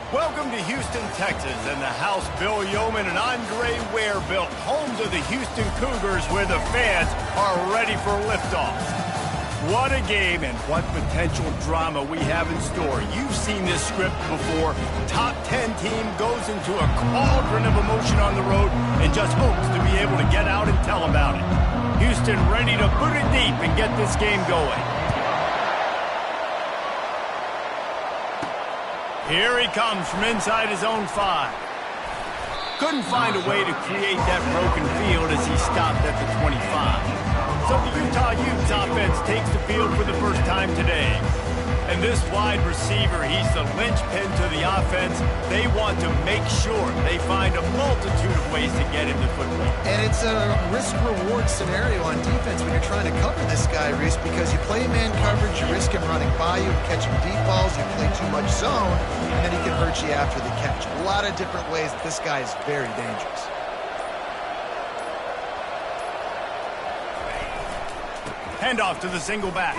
Welcome to Houston, Texas, and the house Bill Yeoman and Andre Ware built, homes of the Houston Cougars, where the fans are ready for liftoff. What a game and what potential drama we have in store. You've seen this script before. Top 10 team goes into a cauldron of emotion on the road and just hopes to be able to get out and tell about it. Houston ready to put it deep and get this game going. Here he comes from inside his own 5. Couldn't find a way to create that broken field as he stopped at the 25. So the Utah Utes offense takes the field for the first time today. And this wide receiver, he's the linchpin to the offense. They want to make sure they find a multitude of ways to get into football. And it's a risk-reward scenario on defense when you're trying to cover this guy, Reese, because you play man coverage, you risk him running by you and catching deep balls, you play too much zone, and then he can hurt you after the catch. A lot of different ways that this guy is very dangerous. Handoff to the single back.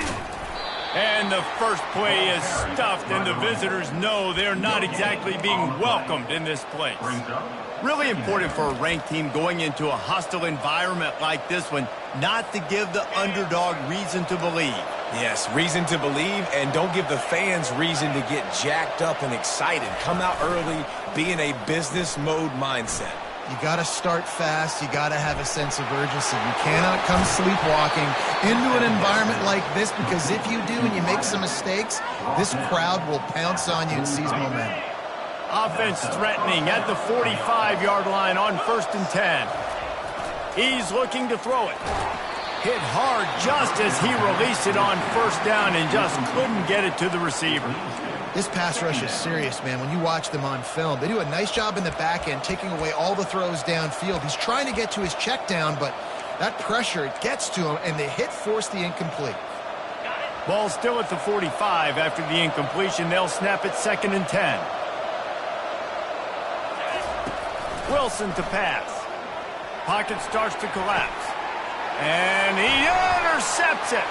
And the first play is stuffed, and the visitors know they're not exactly being welcomed in this place. Really important for a ranked team going into a hostile environment like this one, not to give the underdog reason to believe. Yes, reason to believe, and don't give the fans reason to get jacked up and excited. Come out early, be in a business mode mindset. You got to start fast. You got to have a sense of urgency. You cannot come sleepwalking into an environment like this, because if you do and you make some mistakes, this crowd will pounce on you and seize momentum. Offense threatening at the 45-yard line on 1st and 10. He's looking to throw it. Hit hard just as he released it on 1st down and just couldn't get it to the receiver. This pass rush is serious, man. When you watch them on film, they do a nice job in the back end, taking away all the throws downfield. He's trying to get to his check down, but that pressure, it gets to him, and the hit forced the incomplete. Ball still at the 45 after the incompletion. They'll snap it 2nd and 10. Wilson to pass. Pocket starts to collapse. And he intercepts it.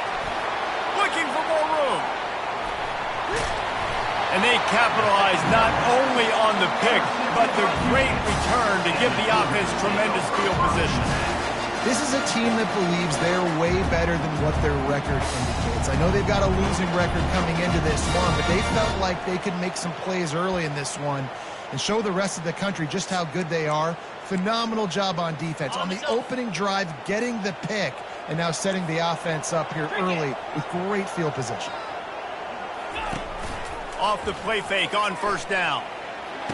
Looking for more room. And they capitalize not only on the pick, but the great return to give the offense tremendous field position. This is a team that believes they're way better than what their record indicates. I know they've got a losing record coming into this one, but they felt like they could make some plays early in this one and show the rest of the country just how good they are. Phenomenal job on defense. On the opening drive, getting the pick, and now setting the offense up here early with great field position. Off the play fake on 1st down.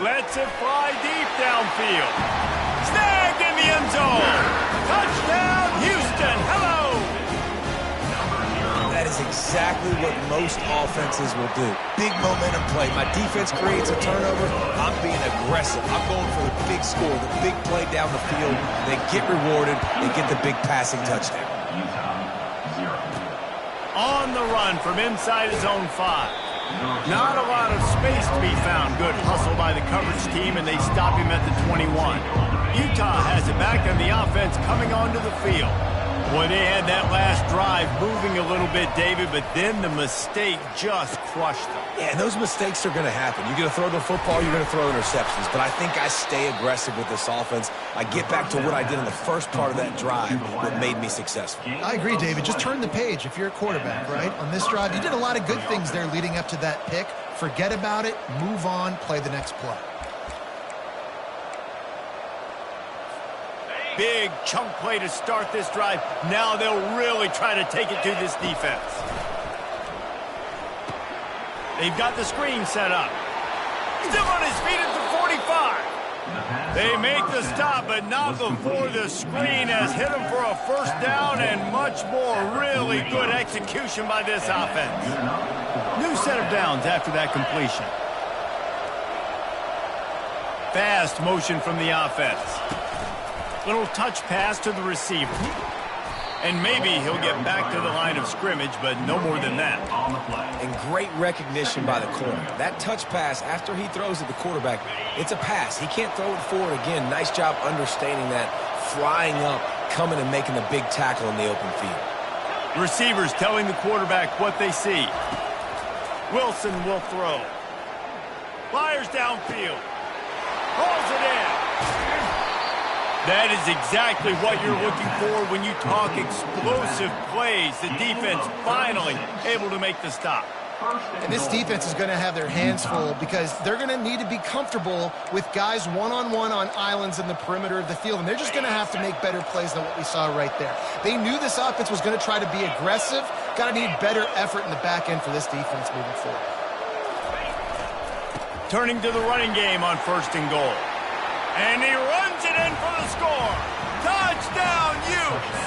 Lets it fly deep downfield. Snagged in the end zone. Touchdown, Houston. Hello. That is exactly what most offenses will do. Big momentum play. My defense creates a turnover. I'm being aggressive. I'm going for the big score, the big play down the field. They get rewarded. They get the big passing touchdown. On the run from inside his own 5. Not a lot of space to be found. Good hustle by the coverage team, and they stop him at the 21. Utah has it back, and the offense coming onto the field. Boy, they had that last drive moving a little bit, David, but then the mistake just crushed them. Yeah, and those mistakes are going to happen. You're going to throw the football, you're going to throw interceptions. But I think I stay aggressive with this offense. I get back to what I did in the first part of that drive that made me successful. I agree, David. Just turn the page if you're a quarterback, right? On this drive, you did a lot of good things there leading up to that pick. Forget about it, move on, play the next play. Big chunk play to start this drive. Now they'll really try to take it to this defense. They've got the screen set up. Still on his feet at the 45. They make the stop, but not before the screen has hit him for a 1st down and much more. Really good execution by this offense. New set of downs after that completion. Fast motion from the offense. Little touch pass to the receiver. And maybe he'll get back to the line of scrimmage, but no more than that. And great recognition by the corner. That touch pass, after he throws at the quarterback, it's a pass. He can't throw it forward again. Nice job understanding that, flying up, coming and making the big tackle in the open field. Receivers telling the quarterback what they see. Wilson will throw. Fires downfield. Pulls it in. That is exactly what you're looking for when you talk explosive plays. The defense finally able to make the stop. And this defense is going to have their hands full because they're going to need to be comfortable with guys one-on-one on islands in the perimeter of the field. And they're just going to have to make better plays than what we saw right there. They knew this offense was going to try to be aggressive. Got to need better effort in the back end for this defense moving forward. Turning to the running game on 1st and goal. And he runs it in for the score. Touchdown, Utes!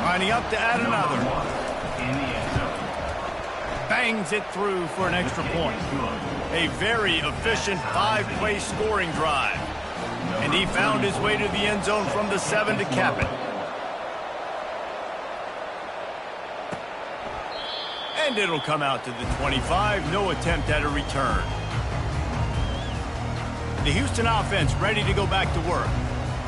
Lining up to add another. Bangs it through for an extra point. A very efficient 5-play scoring drive. And he found his way to the end zone from the 7 to cap it. And it'll come out to the 25. No attempt at a return. The Houston offense ready to go back to work.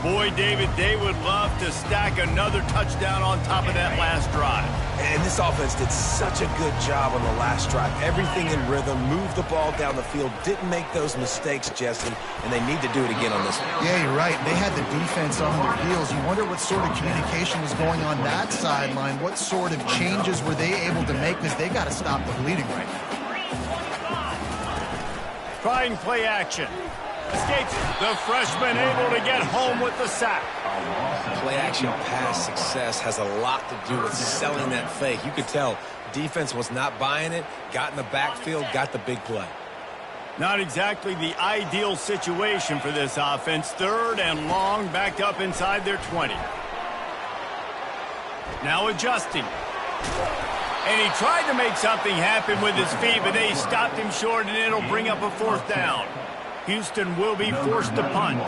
Boy, David, they would love to stack another touchdown on top of that last drive. And this offense did such a good job on the last drive. Everything in rhythm, moved the ball down the field, didn't make those mistakes, Jesse, and they need to do it again on this one. Yeah, you're right. They had the defense on their heels. You wonder what sort of communication was going on that sideline. What sort of changes were they able to make because they got to stop the bleeding right now. Trying play action. Escapes it. The freshman able to get home with the sack. Play action pass success has a lot to do with selling that fake. You could tell defense was not buying it, got in the backfield, got the big play. Not exactly the ideal situation for this offense. 3rd and long, backed up inside their 20. Now adjusting. And he tried to make something happen with his feet, but they stopped him short, and it'll bring up a 4th down. Houston will be forced to punt.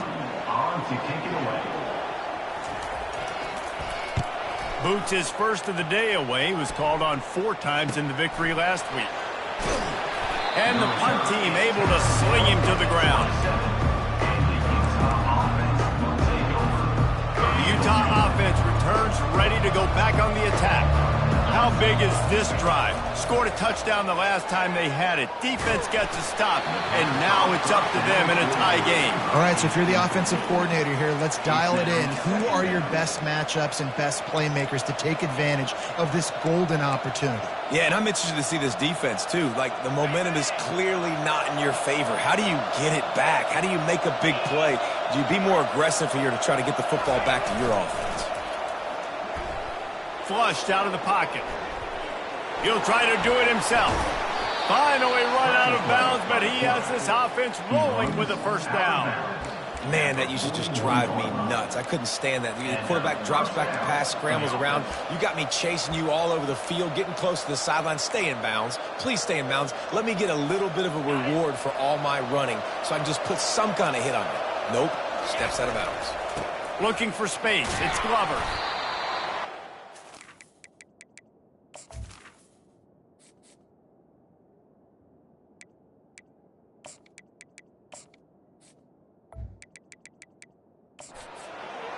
Boots his first of the day away. He was called on 4 times in the victory last week. And the punt team able to sling him to the ground. The Utah offense returns ready to go back on the attack. How big is this drive? Scored a touchdown the last time they had it. Defense gets a stop, and now it's up to them in a tie game. All right, so if you're the offensive coordinator here, let's dial it in. Who are your best matchups and best playmakers to take advantage of this golden opportunity? Yeah, and I'm interested to see this defense, too. Like, the momentum is clearly not in your favor. How do you get it back? How do you make a big play? Do you be more aggressive here to try to get the football back to your offense? Flushed out of the pocket. He'll try to do it himself. Finally run out of bounds, but he has this offense rolling with a 1st down. Man, that used to just drive me nuts. I couldn't stand that. The quarterback drops back to pass, scrambles around. You got me chasing you all over the field, getting close to the sideline. Stay in bounds. Please stay in bounds. Let me get a little bit of a reward for all my running so I can just put some kind of hit on you. Nope. Steps out of bounds. Looking for space. It's Glover.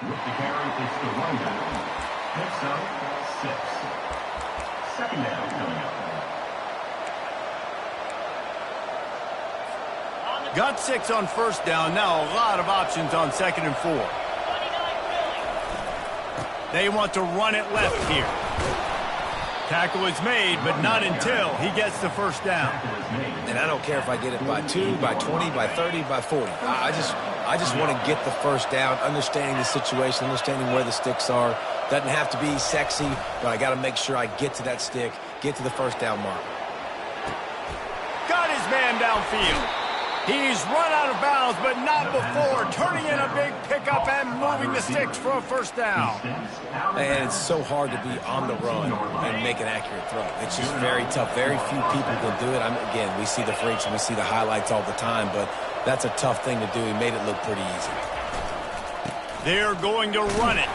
With the carry, it's the running back. Picks up 6. 2nd down coming up. Got 6 on 1st down. Now a lot of options on 2nd and 4. They want to run it left here. Tackle is made, but not until he gets the 1st down. And I don't care if I get it by 2, by 20, by 30, by 40. I just want to get the 1st down, understanding the situation, understanding where the sticks are. Doesn't have to be sexy, but I got to make sure I get to that stick, get to the 1st down mark. Got his man downfield. He's run out of bounds, but not before turning in a big pickup and moving the sticks for a 1st down. And it's so hard to be on the run and make an accurate throw. It's just very tough. Very few people can do it. Again, we see the freaks and we see the highlights all the time, but that's a tough thing to do. He made it look pretty easy. They're going to run it.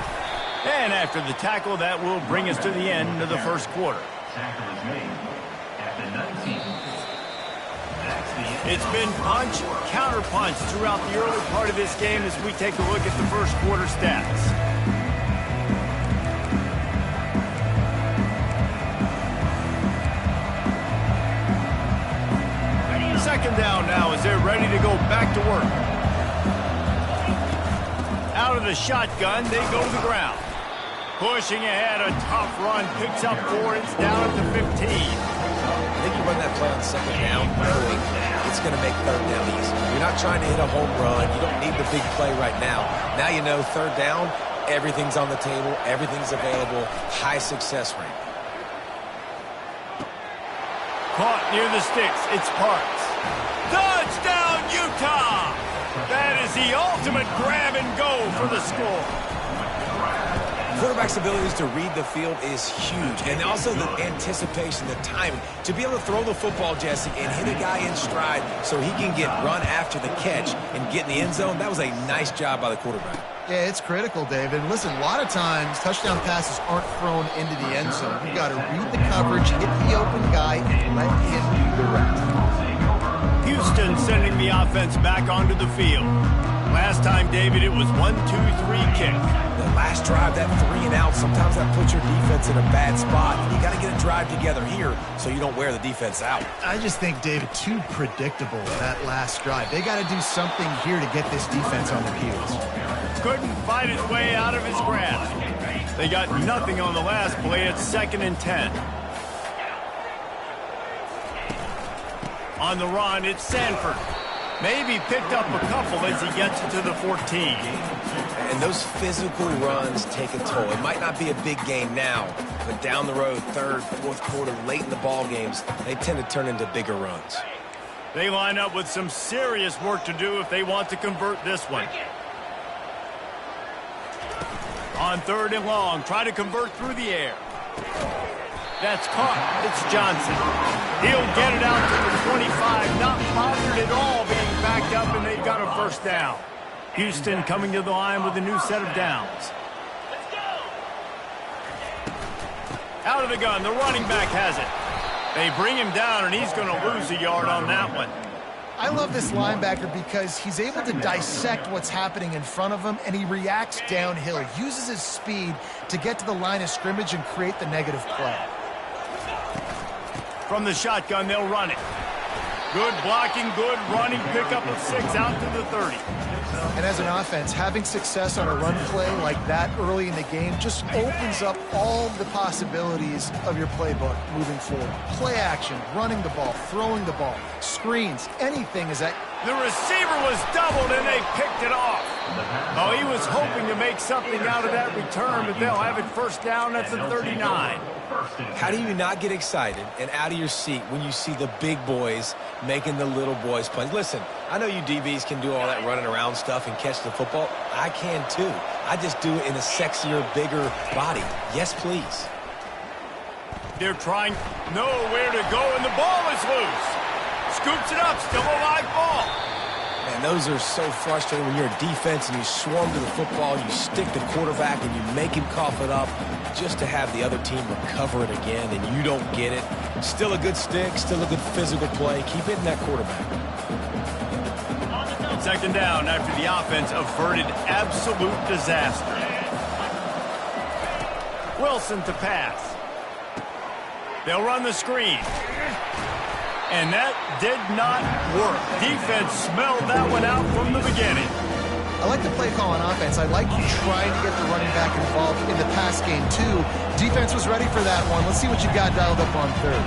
And after the tackle, that will bring us to the end of the 1st quarter. Tackle is made at the 19. It's been punch, counter-punch throughout the early part of this game as we take a look at the 1st quarter stats. Second down now as they're ready to go back to work. Out of the shotgun, they go to the ground. Pushing ahead, a tough run, picks up 4, it's down at the 15. I think you run that play on second down, it's going to make third down easy. You're not trying to hit a home run. You don't need the big play right now. Now you know third down, everything's on the table, everything's available, high success rate. Caught near the sticks, it's Parks. Touchdown, Utah! That is the ultimate grab and go for the score. Quarterback's abilities to read the field is huge, and also the anticipation, the timing. To be able to throw the football, Jesse, and hit a guy in stride so he can get run after the catch and get in the end zone, that was a nice job by the quarterback. Yeah, it's critical, David. Listen, a lot of times touchdown passes aren't thrown into the end zone. You've got to read the coverage, hit the open guy, and let him do the rest. Houston sending the offense back onto the field. Last time, David, it was 1-2-3 kick. The last drive, that 3 and out, sometimes that puts your defense in a bad spot. You got to get a drive together here so you don't wear the defense out. I just think, David, too predictable that last drive. They got to do something here to get this defense on their heels. Couldn't fight his way out of his grasp. They got nothing on the last play. It's 2nd and 10. On the run, it's Sanford. Maybe picked up a couple as he gets to the 14. And those physical runs take a toll. It might not be a big game now, but down the road, third, fourth quarter, late in the ball games, they tend to turn into bigger runs. They line up with some serious work to do if they want to convert this one. On 3rd and long, try to convert through the air. That's caught. It's Johnson. He'll get it out to the 25, not bothered at all being backed up, and they've got a first down. Houston coming to the line with a new set of downs. Out of the gun, the running back has it. They bring him down, and he's going to lose a yard on that one. I love this linebacker because he's able to dissect what's happening in front of him, and he reacts downhill, uses his speed to get to the line of scrimmage and create the negative play. From the shotgun, they'll run it. Good blocking, good running, pickup of 6 out to the 30. And as an offense, having success on a run play like that early in the game just opens up all the possibilities of your playbook moving forward. Play action, running the ball, throwing the ball, screens, anything is that. The receiver was doubled, and they picked it off. Oh, he was hoping to make something out of that return, but they'll have it first down at the 39. How do you not get excited and out of your seat when you see the big boys making the little boys play? Listen, I know you DBs can do all that running around stuff and catch the football. I can too. I just do it in a sexier, bigger body. Yes, please. They're trying nowhere to go, and the ball is loose. Scoops it up, still a live ball. Man, those are so frustrating when you're a defense and you swarm to the football, you stick the quarterback and you make him cough it up just to have the other team recover it again and you don't get it. Still a good stick, still a good physical play. Keep hitting that quarterback. 2nd down after the offense averted absolute disaster. Wilson to pass. They'll run the screen. And that did not work. Defense smelled that one out from the beginning. I like the play call on offense. I like you trying to get the running back involved in the pass game, too. Defense was ready for that one. Let's see what you got dialed up on 3rd.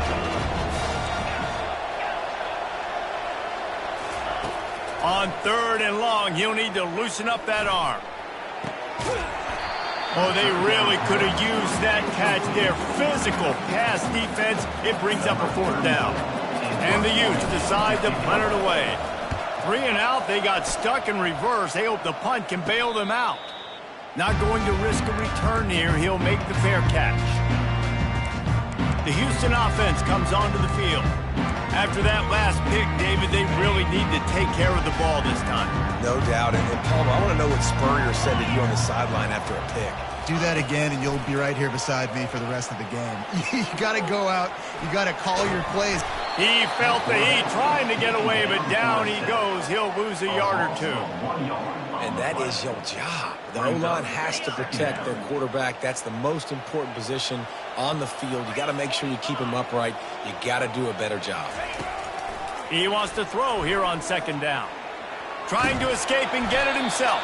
On 3rd and long, he'll need to loosen up that arm. Oh, they really could have used that catch there. Physical pass defense. It brings up a 4th down. And the Utes decide to punt it away. 3 and out, they got stuck in reverse. They hope the punt can bail them out. Not going to risk a return here. He'll make the fair catch. The Houston offense comes onto the field. After that last pick, David, they really need to take care of the ball this time. No doubt. And Palmer, I want to know what Spurrier said to you on the sideline after a pick. Do that again, and you'll be right here beside me for the rest of the game. You got to go out. You got to call your plays. He felt the heat trying to get away, but down he goes. He'll lose a yard or 2. And that is your job. The O-line has to protect their quarterback. That's the most important position on the field. You got to make sure you keep him upright. You got to do a better job. He wants to throw here on second down. Trying to escape and get it himself.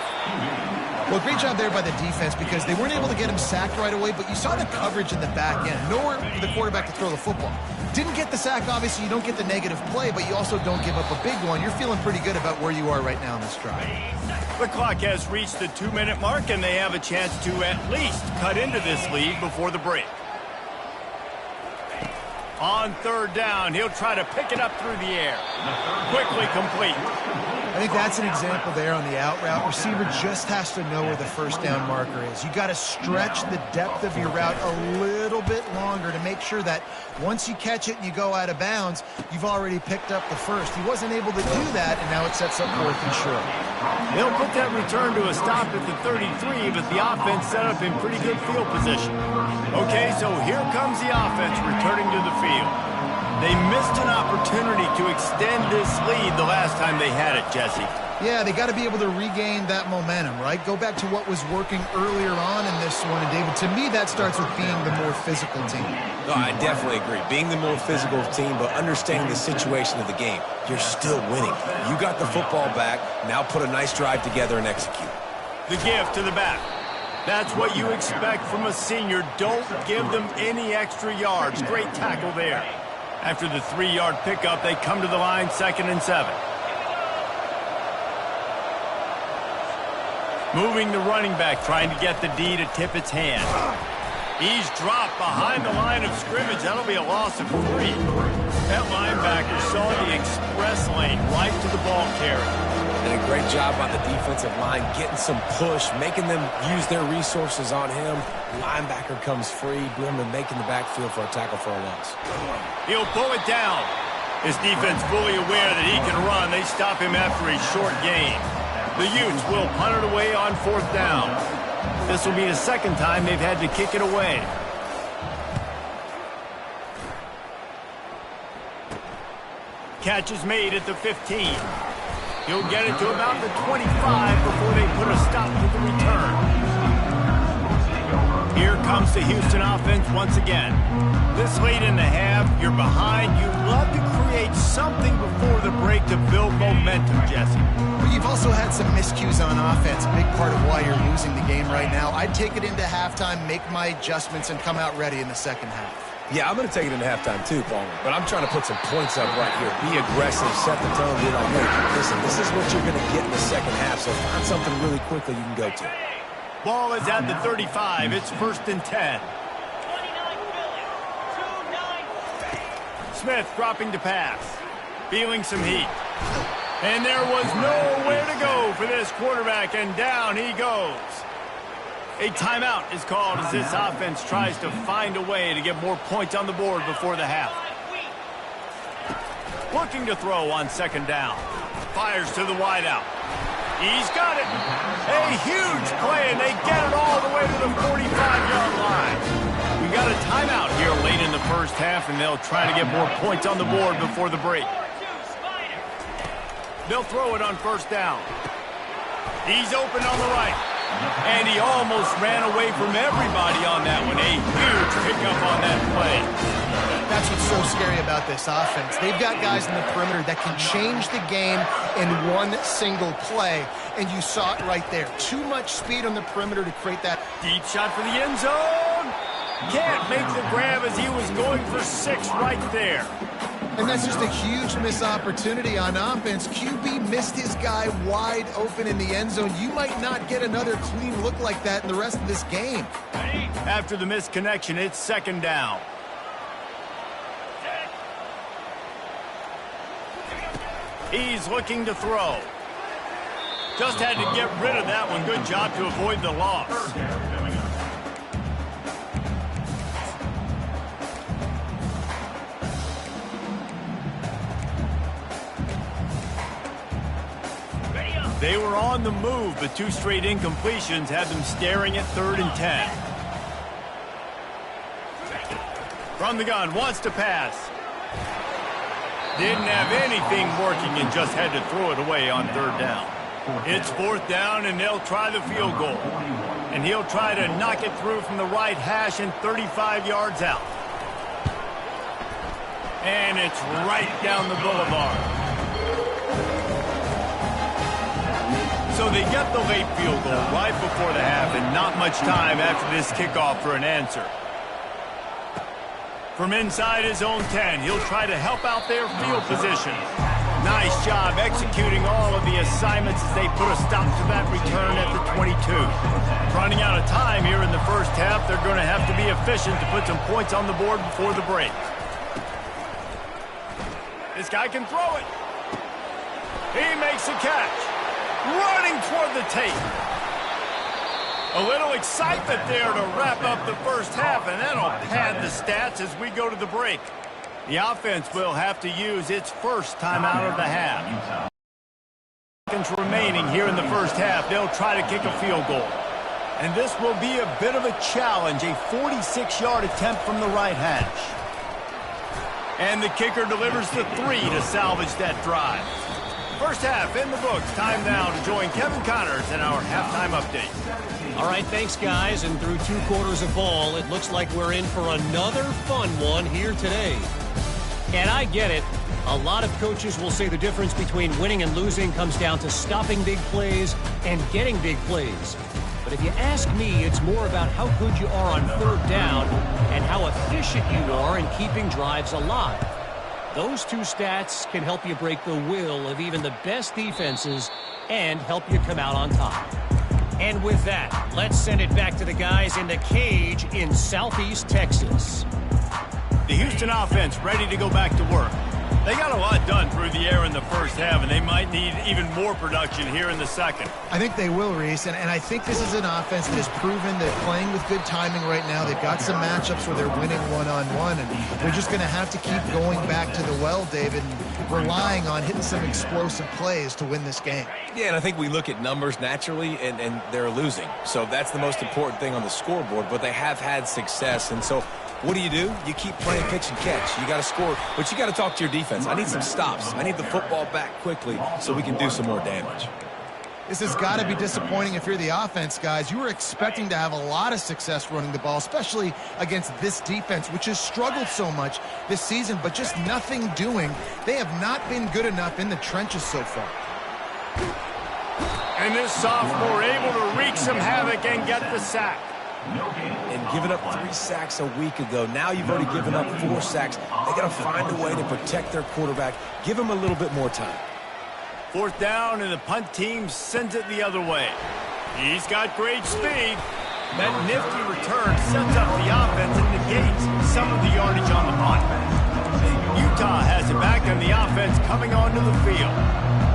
Well, great job there by the defense because they weren't able to get him sacked right away, but you saw the coverage in the back end. Nowhere for the quarterback to throw the football. Didn't get the sack, obviously. You don't get the negative play, but you also don't give up a big one. You're feeling pretty good about where you are right now in this drive. The clock has reached the 2-minute mark, and they have a chance to at least cut into this lead before the break. On third down, he'll try to pick it up through the air. Quickly complete. I think that's an example there on the out route. Receiver just has to know where the first down marker is. You got to stretch the depth of your route a little bit longer to make sure that once you catch it and you go out of bounds, you've already picked up the first. He wasn't able to do that, and now it sets up fourth and short. They'll put that return to a stop at the 33, but the offense set up in pretty good field position. Okay, so here comes the offense returning to the field. They missed an opportunity to extend this lead the last time they had it, Jesse. Yeah, they got to be able to regain that momentum, right? Go back to what was working earlier on in this one. And, David, to me, that starts with being the more physical team. No, I definitely agree. Being the more physical team, but understanding the situation of the game. You're still winning. You got the football back. Now put a nice drive together and execute. The gift to the back. That's what you expect from a senior. Don't give them any extra yards. Great tackle there. After the 3-yard pickup, they come to the line, 2nd and 7. Moving the running back, trying to get the D to tip its hand. He's dropped behind the line of scrimmage. That'll be a loss of 3. That linebacker saw the express lane right to the ball carrier. Did a great job on the defensive line, getting some push, making them use their resources on him. Linebacker comes free, boom, and making the backfield for a tackle for a loss. He'll pull it down. His defense fully aware that he can run. They stop him after a short gain. The Utes will punt it away on 4th down. This will be the second time they've had to kick it away. Catch is made at the 15. He'll get it to about the 25 before they put a stop to the return. Here comes the Houston offense once again. This late in the half, you're behind. You'd love to create something before the break to build momentum, Jesse. But you've also had some miscues on offense, a big part of why you're losing the game right now. I'd take it into halftime, make my adjustments, and come out ready in the second half. Yeah, I'm going to take it into halftime too, Palmer. But I'm trying to put some points up right here. Be aggressive, set the tone, be like, hey, listen, this is what you're going to get in the second half, so find something really quickly you can go to. Ball is at the 35. It's 1st and 10. Smith dropping to pass. Feeling some heat. And there was nowhere to go for this quarterback, and down he goes. A timeout is called as this offense tries to find a way to get more points on the board before the half. Looking to throw on 2nd down. Fires to the wideout. He's got it. A huge play, and they get it all the way to the 45-yard line. We got a timeout here late in the first half, and they'll try to get more points on the board before the break. They'll throw it on 1st down. He's open on the right. And he almost ran away from everybody on that one. A huge pickup on that play. That's what's so scary about this offense. They've got guys in the perimeter that can change the game in one single play, and you saw it right there. Too much speed on the perimeter to create that. Deep shot for the end zone. Can't make the grab as he was going for 6 right there. And that's just a huge missed opportunity on offense. QB missed his guy wide open in the end zone. You might not get another clean look like that in the rest of this game. After the missed connection, it's 2nd down. He's looking to throw. Just had to get rid of that one. Good job to avoid the loss. They were on the move, but 2 straight incompletions had them staring at 3rd and 10. From the gun, wants to pass. Didn't have anything working and just had to throw it away on 3rd down. It's 4th down, and they'll try the field goal. And he'll try to knock it through from the right hash and 35 yards out. And it's right down the boulevard. they get the late field goal right before the half and not much time after this kickoff for an answer. From inside his own 10, he'll try to help out their field position. Nice job executing all of the assignments as they put a stop to that return at the 22. Running out of time here in the first half, they're going to have to be efficient to put some points on the board before the break. This guy can throw it. He makes a catch. Running toward the tape. A little excitement there to wrap up the first half, and that'll pad the stats as we go to the break. The offense will have to use its first timeout of the half. Seconds remaining here in the first half. They'll try to kick a field goal. And this will be a bit of a challenge, a 46-yard attempt from the right hash. And the kicker delivers the 3 to salvage that drive. First half in the books. Time now to join Kevin Connors in our halftime update. All right, thanks, guys. And through 2 quarters of ball, it looks like we're in for another fun one here today. And I get it. A lot of coaches will say the difference between winning and losing comes down to stopping big plays and getting big plays. But if you ask me, it's more about how good you are on third down and how efficient you are in keeping drives alive. Those 2 stats can help you break the will of even the best defenses and help you come out on top. And with that, let's send it back to the guys in the cage in Southeast Texas. The Houston offense ready to go back to work. They got a lot done through the air in the first half, and they might need even more production here in the second. I think they will, Reese, and I think this is an offense that has proven they're playing with good timing right now. They've got some matchups where they're winning one-on-one, and they're just going to have to keep going back to the well, David, and relying on hitting some explosive plays to win this game. Yeah, and I think we look at numbers naturally, and they're losing. So that's the most important thing on the scoreboard, but they have had success, and so what do? You keep playing pitch and catch. You got to score, but you got to talk to your defense. I need some stops. I need the football back quickly so we can do some more damage. This has got to be disappointing if you're the offense, guys. You were expecting to have a lot of success running the ball, especially against this defense, which has struggled so much this season, but just nothing doing. They have not been good enough in the trenches so far. And this sophomore able to wreak some havoc and get the sack. And giving up 3 sacks a week ago. Now you've already given up 4 sacks. They got to find a way to protect their quarterback. Give him a little bit more time. 4th down, and the punt team sends it the other way. He's got great speed. That nifty return sets up the offense and negates some of the yardage on the punt. Utah has it back, and the offense coming onto the field.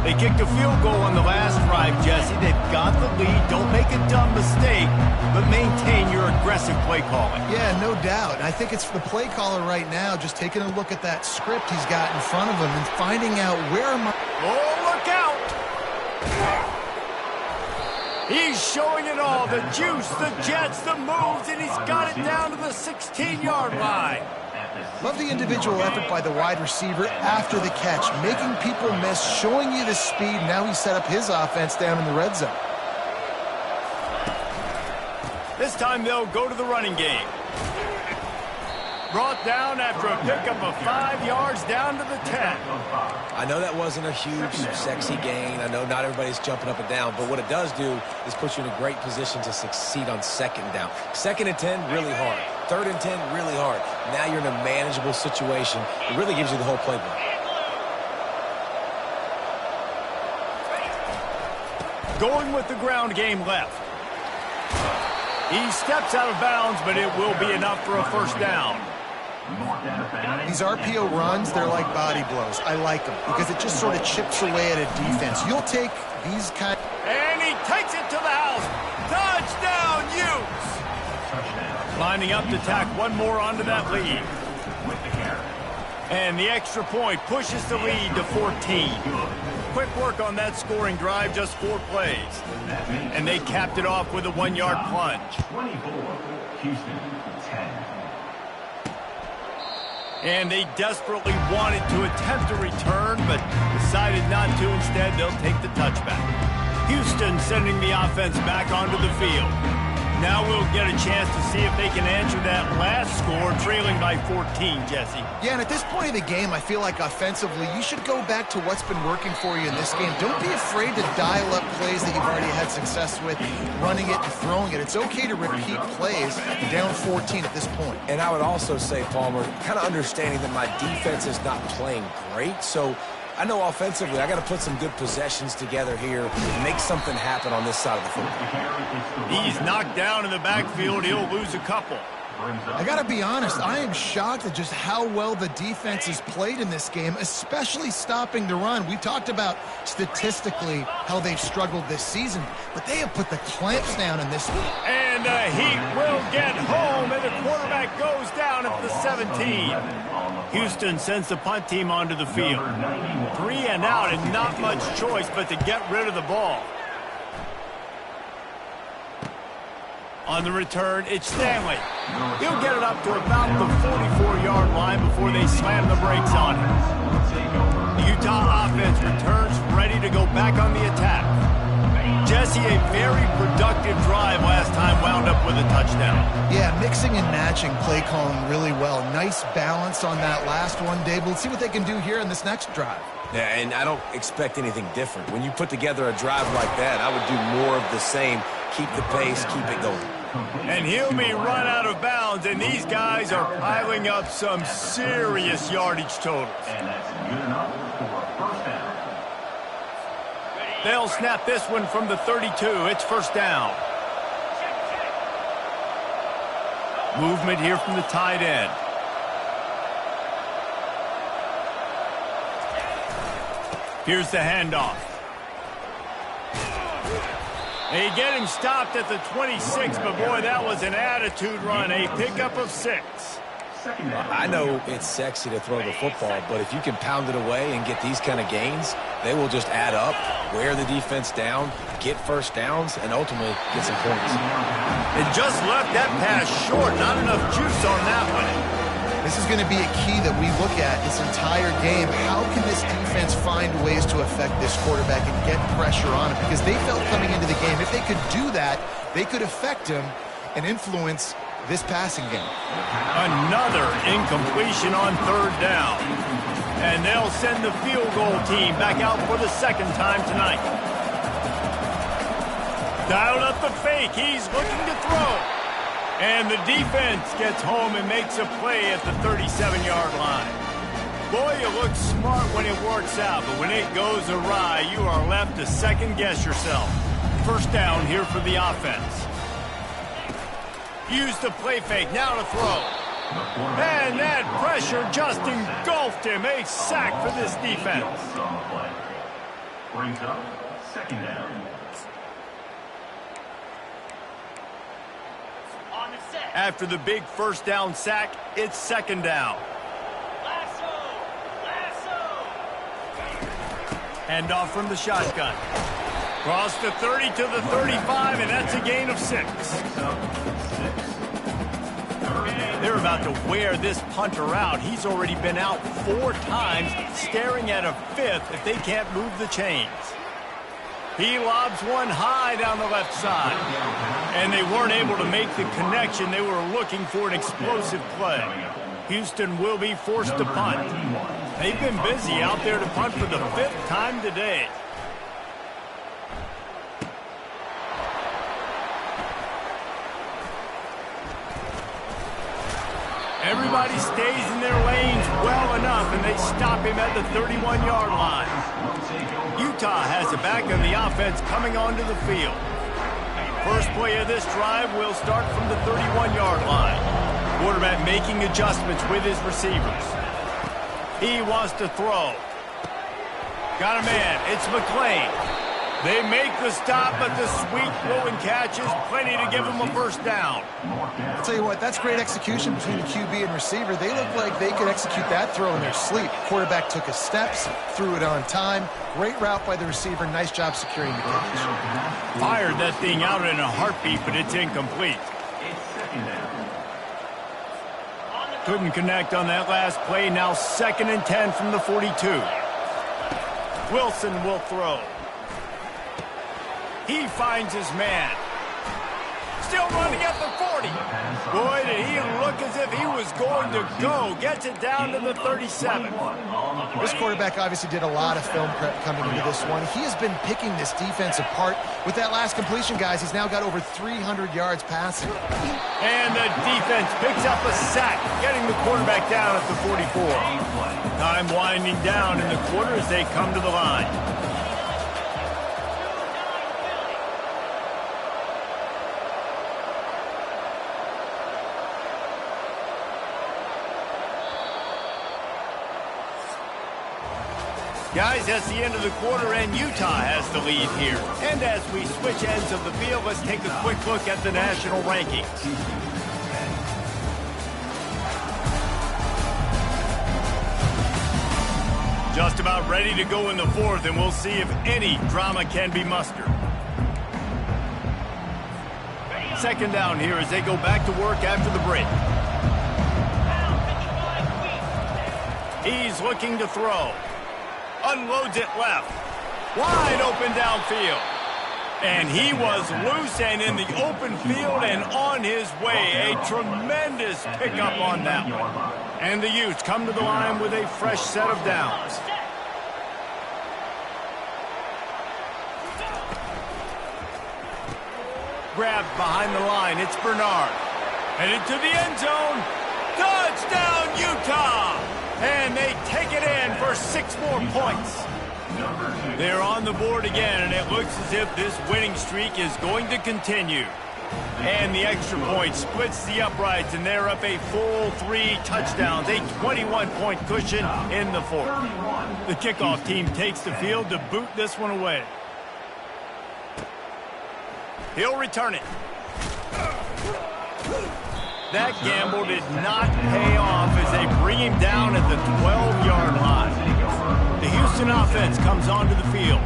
They kicked a field goal on the last drive, Jesse. They've got the lead. Don't make a dumb mistake, but maintain your aggressive play calling. Yeah, no doubt. I think it's the play caller right now just taking a look at that script he's got in front of him and finding out where am I... Oh, look out! He's showing it all. The juice, the jets, the moves, and he's got it down to the 16-yard line. Love the individual effort by the wide receiver after the catch, making people miss, showing you the speed. Now he's set up his offense down in the red zone. This time they'll go to the running game. Brought down after a pickup of 5 yards down to the 10. I know that wasn't a huge, sexy gain. I know not everybody's jumping up and down, but what it does do is put you in a great position to succeed on 2nd down. 2nd and 10, really hard. 3rd and 10, really hard. Now you're in a manageable situation. It really gives you the whole playbook. Going with the ground game left. He steps out of bounds, but it will be enough for a 1st down. These RPO runs, they're like body blows. I like them because it just sort of chips away at a defense. You'll take these kind... And he takes it to the house. Touchdown, Utes! Lining up to tack one more onto that lead. And the extra point pushes the lead to 14. Quick work on that scoring drive, just 4 plays. And they capped it off with a 1-yard plunge. 24, Houston, 10. And they desperately wanted to attempt a return, but decided not to. Instead, they'll take the touchback. Houston sending the offense back onto the field. Now we'll get a chance to see if they can answer that last score, trailing by 14, Jesse. Yeah, and at this point of the game, I feel like offensively, you should go back to what's been working for you in this game. Don't be afraid to dial up plays that you've already had success with, running it and throwing it. It's okay to repeat plays down 14 at this point. And I would also say, Palmer, kind of understanding that my defense is not playing great, so I know offensively I got to put some good possessions together here and make something happen on this side of the football. He's knocked down in the backfield. He'll lose a couple. I got to be honest, I am shocked at just how well the defense has played in this game, especially stopping the run. We talked about statistically how they've struggled this season, but they have put the clamps down in this one. And the Heat will get home, and the quarterback goes down at the 17. Houston sends the punt team onto the field. 3 and out, and not much choice but to get rid of the ball. On the return, it's Stanley. He'll get it up to about the 44-yard line before they slam the brakes on him. The Utah offense returns ready to go back on the attack. Jesse, a very productive drive last time, wound up with a touchdown. Yeah, mixing and matching play calling really well. Nice balance on that last one, Dave. We'll see what they can do here in this next drive. Yeah, and I don't expect anything different. When you put together a drive like that, I would do more of the same. Keep the pace, keep it going. And he'll be run out of bounds, and these guys are piling up some serious yardage totals. And that's good enough for first down. They'll snap this one from the 32. It's first down. Movement here from the tight end. Here's the handoff. They get him stopped at the 26, but boy, that was an attitude run. A pickup of 6. I know it's sexy to throw the football, but if you can pound it away and get these kind of gains, they will just add up, wear the defense down, get first downs, and ultimately get some points. It just left that pass short. Not enough juice on that one. This is going to be a key that we look at this entire game. How can this defense find ways to affect this quarterback and get pressure on him? Because they felt coming into the game, if they could do that, they could affect him and influence this passing game. Another incompletion on third down. And they'll send the field goal team back out for the second time tonight. Dialed up the fake. He's looking to throw. And the defense gets home and makes a play at the 37-yard line. Boy, you look smart when it works out, but when it goes awry, you are left to second-guess yourself. First down here for the offense. Use the play fake, now to throw. And that pressure just engulfed him. A sack for this defense. Brings up second down. After the big first down sack, it's second down. Handoff from the shotgun. Cross the 30 to the 35, and that's a gain of 6. They're about to wear this punter out. He's already been out 4 times, staring at a 5th if they can't move the chains. He lobs one high down the left side. And they weren't able to make the connection. They were looking for an explosive play. Houston will be forced to punt. They've been busy out there to punt for the 5th time today. Everybody stays in their lanes well enough, and they stop him at the 31-yard line. Utah has it back on the offense coming onto the field. First play of this drive will start from the 31-yard line. Quarterback making adjustments with his receivers. He wants to throw. Got a man. It's McClain. They make the stop, but the sweet throw and catch is plenty to give them a first down. I'll tell you what, that's great execution between the QB and receiver. They look like they could execute that throw in their sleep. Quarterback took his steps, threw it on time. Great route by the receiver. Nice job securing the catch. Fired that thing out in a heartbeat, but it's incomplete. Couldn't connect on that last play. Now 2nd and 10 from the 42. Wilson will throw. He finds his man. Still running at the 40. Boy, did he look as if he was going to go. Gets it down to the 37. This quarterback obviously did a lot of film prep coming into this one. He has been picking this defense apart. With that last completion, guys, he's now got over 300 yards passing. And the defense picks up a sack, getting the quarterback down at the 44. Time winding down in the quarter as they come to the line. Guys, that's the end of the quarter, and Utah has the lead here. And as we switch ends of the field, let's take a quick look at the national rankings. Just about ready to go in the fourth, and we'll see if any drama can be mustered. Second down here as they go back to work after the break. He's looking to throw. Unloads it left. Wide open downfield. And he was loose and in the open field and on his way. A tremendous pickup on that one. And the Utes come to the line with a fresh set of downs. Grabbed behind the line. It's Bernard. Headed to the end zone. Touchdown, Utah! And they take it in for 6 more points. They're on the board again, and it looks as if this winning streak is going to continue. And the extra point splits the uprights, and they're up a full 3 touchdowns, a 21-point cushion in the fourth. The kickoff team takes the field to boot this one away. He'll return it. That gamble did not pay off as they bring him down at the 12-yard line. The Houston offense comes onto the field.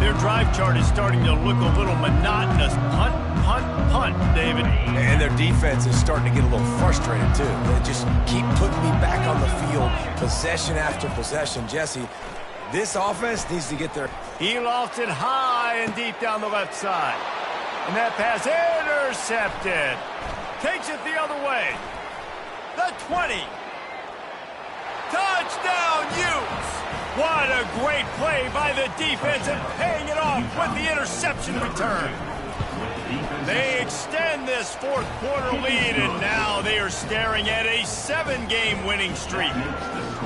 Their drive chart is starting to look a little monotonous. Punt, punt, punt, David. And their defense is starting to get a little frustrated, too. They just keep putting me back on the field, possession after possession. Jesse, this offense needs to get their... He lofts it high and deep down the left side. And that pass intercepted. Takes it the other way. The 20. Touchdown, Utes! What a great play by the defense and paying it off with the interception return. They extend this fourth quarter lead, and now they are staring at a 7-game winning streak.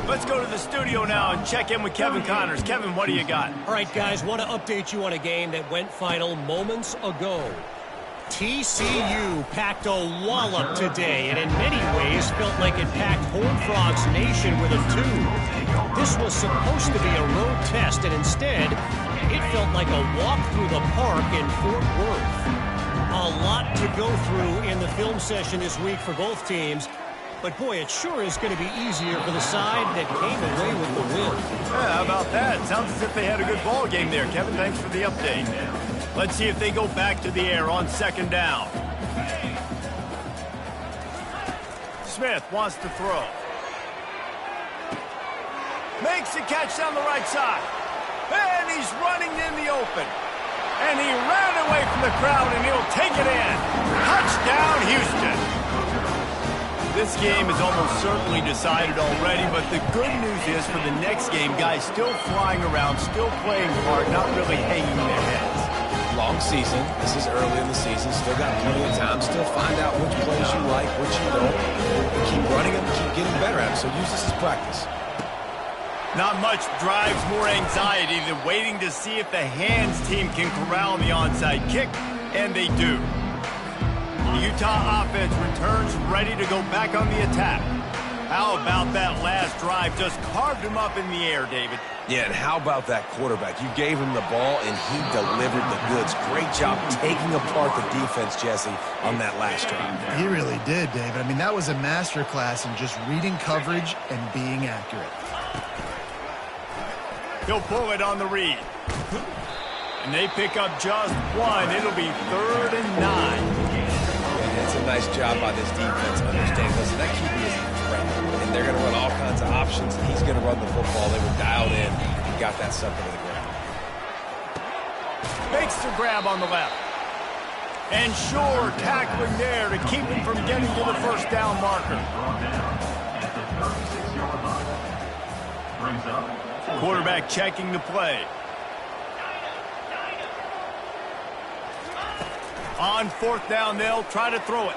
Let's go to the studio now and check in with Kevin Connors. Kevin, what do you got? All right, guys, want to update you on a game that went final moments ago. TCU packed a wallop today, and in many ways felt like it packed Horned Frogs Nation with a tube. This was supposed to be a road test, and instead, it felt like a walk through the park in Fort Worth. A lot to go through in the film session this week for both teams, but boy, it sure is going to be easier for the side that came away with the win. Yeah, how about that? Sounds as if they had a good ball game there, Kevin. Thanks for the update. Let's see if they go back to the air on second down. Smith wants to throw. Makes the catch down the right side. And he's running in the open. And he ran away from the crowd, and he'll take it in. Touchdown, Houston. This game is almost certainly decided already, but the good news is for the next game, guys still flying around, still playing hard, not really hanging their heads. Long season. This is early in the season. Still got plenty of time. Still find out which plays you like, which you don't. Keep running them, keep getting better at them. So use this as practice. Not much drives more anxiety than waiting to see if the hands team can corral the onside kick, and they do. The Utah offense returns ready to go back on the attack. How about that last drive? Just carved him up in the air, David. Yeah, and how about that quarterback? You gave him the ball, and he delivered the goods. Great job taking apart the defense, Jesse, on that last drive. He really did, David. I mean, that was a masterclass in just reading coverage and being accurate. He'll pull it on the read. And they pick up just one. It'll be 3rd and 9. And it's a nice job by this defense. Understand, listen, that QB is a threat. And they're going to run all kinds of options. And he's going to run the football. They were dialed in and got that sucker to the ground. Makes the grab on the left. And sure, tackling there to keep him from getting to the first down marker. Quarterback checking the play. On fourth down, they'll try to throw it.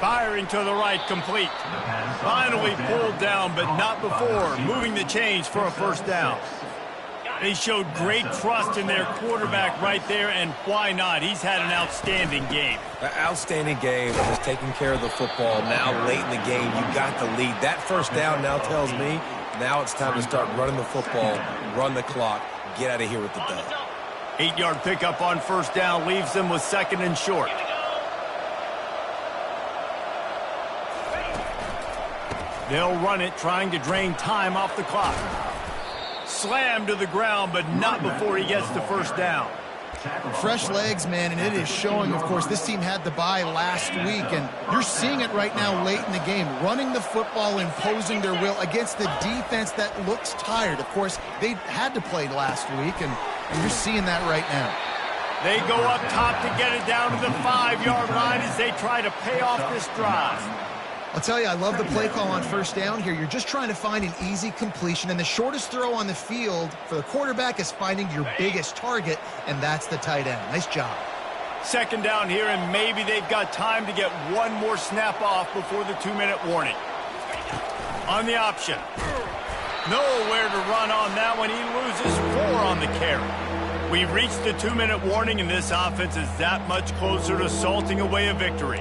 Firing to the right, complete. Finally pulled down, but not before. Moving the chains for a first down. They showed great trust in their quarterback right there, and why not? He's had an outstanding game. An outstanding game, just taking care of the football. Now late in the game, you got the lead. That first down now tells me now it's time to start running the football, run the clock, get out of here with the dub. 8-yard pickup on first down leaves them with second and short. They'll run it, trying to drain time off the clock. Slammed to the ground, but not before he gets the first down. Fresh legs, man, and it is showing, of course, this team had the bye last week, and you're seeing it right now late in the game, running the football, imposing their will against the defense that looks tired. Of course, they had to play last week, and you're seeing that right now. They go up top to get it down to the 5-yard line as they try to pay off this drive. I'll tell you, I love the play call on first down here. You're just trying to find an easy completion, and the shortest throw on the field for the quarterback is finding your biggest target, and that's the tight end. Nice job. Second down here, and maybe they've got time to get one more snap off before the 2-minute warning. On the option. Nowhere to run on that one. He loses 4 on the carry. We've reached the 2-minute warning, and this offense is that much closer to salting away a victory.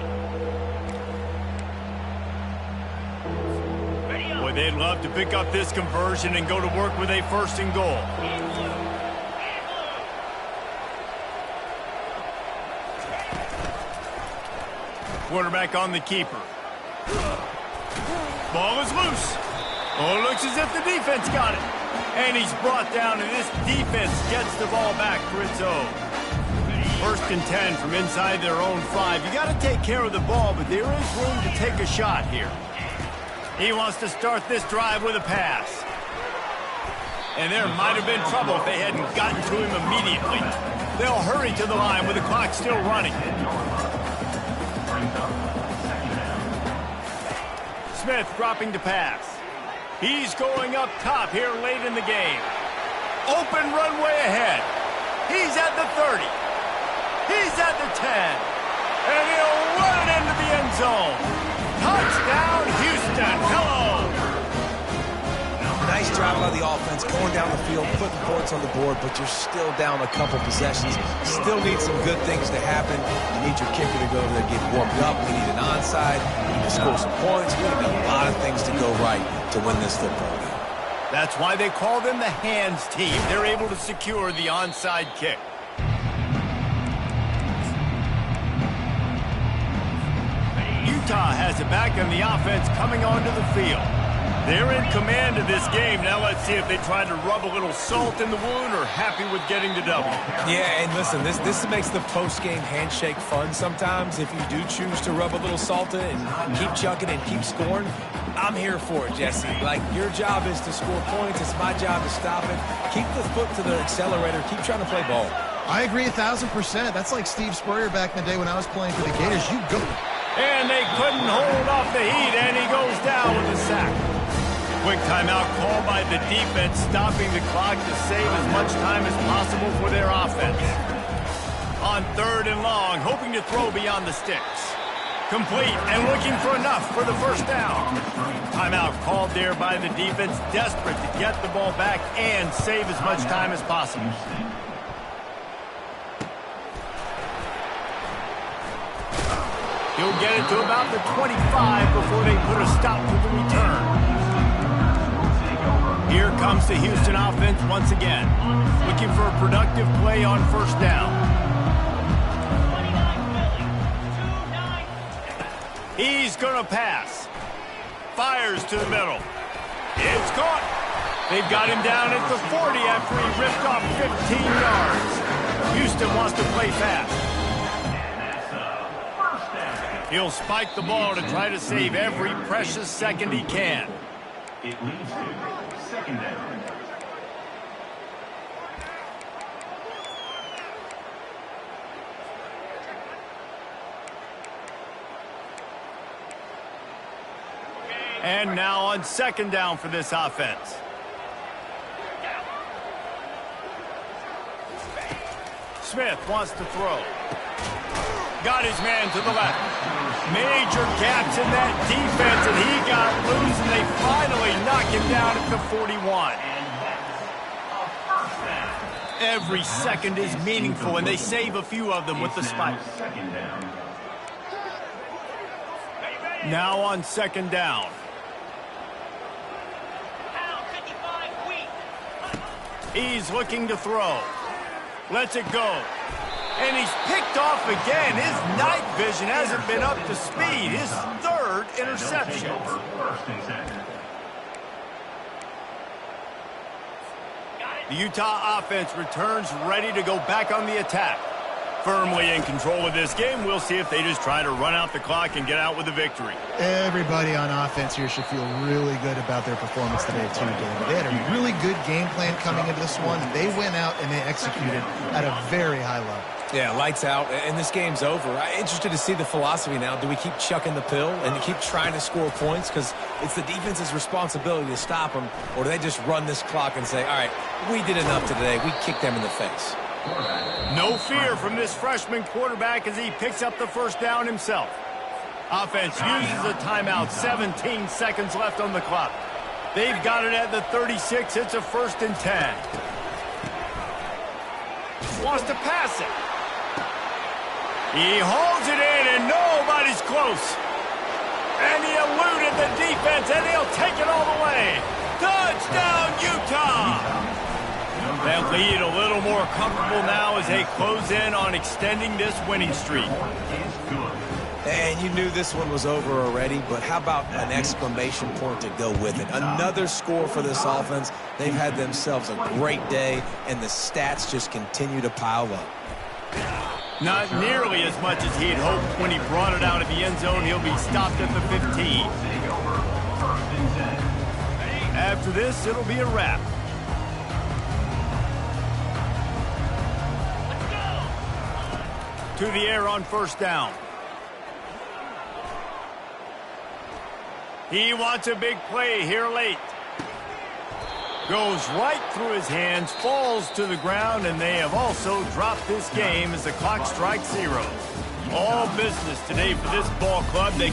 Boy, they'd love to pick up this conversion and go to work with a first and goal. Quarterback on the keeper. Ball is loose. Oh, it looks as if the defense got it. And he's brought down, and this defense gets the ball back for its own. First and 10 from inside their own 5. You got to take care of the ball, but there is room to take a shot here. He wants to start this drive with a pass. And there might have been trouble if they hadn't gotten to him immediately. They'll hurry to the line with the clock still running. Smith dropping to pass. He's going up top here late in the game. Open runway ahead. He's at the 30. He's at the 10. And he'll run it into the end zone. Touchdown, Houston. Hello. Nice job by the offense, going down the field, putting points on the board, but you're still down a couple possessions. Still need some good things to happen. You need your kicker to go over there, get warmed up. We need an onside. We need to score some points. We need a lot of things to go right to win this football game. That's why they call them the hands team. They're able to secure the onside kick. Utah has it back on the offense coming onto the field. They're in command of this game. Now let's see if they try to rub a little salt in the wound or happy with getting the W. Yeah, and listen, this makes the post-game handshake fun sometimes. If you do choose to rub a little salt in and keep chucking and keep scoring, I'm here for it, Jesse. Like, your job is to score points. It's my job to stop it. Keep the foot to the accelerator. Keep trying to play ball. I agree 1,000%. That's like Steve Spurrier back in the day when I was playing for the Gators. You go. And they couldn't hold off the heat, and he goes down with a sack. Quick timeout called by the defense, stopping the clock to save as much time as possible for their offense. On 3rd and long, hoping to throw beyond the sticks. Complete and looking for enough for the first down. Timeout called there by the defense, desperate to get the ball back and save as much time as possible. He'll get it to about the 25 before they put a stop to the return. Here comes the Houston offense once again, looking for a productive play on first down. He's going to pass. Fires to the middle. It's caught. They've got him down at the 40 after he ripped off 15 yards. Houston wants to play fast. He'll spike the ball to try to save every precious second he can. It leads to second down. And now on second down for this offense. Smith wants to throw. Got his man to the left. Major gaps in that defense, and he got loose, and they finally knock him down at the 41. Every second is meaningful, and they save a few of them with the spike. Now on second down. He's looking to throw. Lets it go. And he's picked off again. His night vision hasn't been up to speed. His third interception. The Utah offense returns ready to go back on the attack. Firmly in control of this game. We'll see if they just try to run out the clock and get out with a victory. Everybody on offense here should feel really good about their performance today, too, David. They had a really good game plan coming into this one, and they went out and they executed at a very high level. Yeah, lights out, and this game's over. I'm interested to see the philosophy now. Do we keep chucking the pill and keep trying to score points because it's the defense's responsibility to stop them, or do they just run this clock and say, all right, we did enough today. We kicked them in the face. No fear from this freshman quarterback as he picks up the first down himself. Offense uses a timeout. 17 seconds left on the clock. They've got it at the 36. It's a 1st and 10. Wants to pass it. He holds it in, and nobody's close. And he eluded the defense, and he'll take it all the way. Touchdown, Utah! That lead a little more comfortable now as they close in on extending this winning streak. And you knew this one was over already, but how about an exclamation point to go with it? Another score for this offense. They've had themselves a great day, and the stats just continue to pile up. Not nearly as much as he had hoped when he brought it out of the end zone. He'll be stopped at the 15. After this, it'll be a wrap. To the air on first down. He wants a big play here late. Goes right through his hands, falls to the ground, and they have also dropped this game as the clock strikes 0. All business today for this ball club. They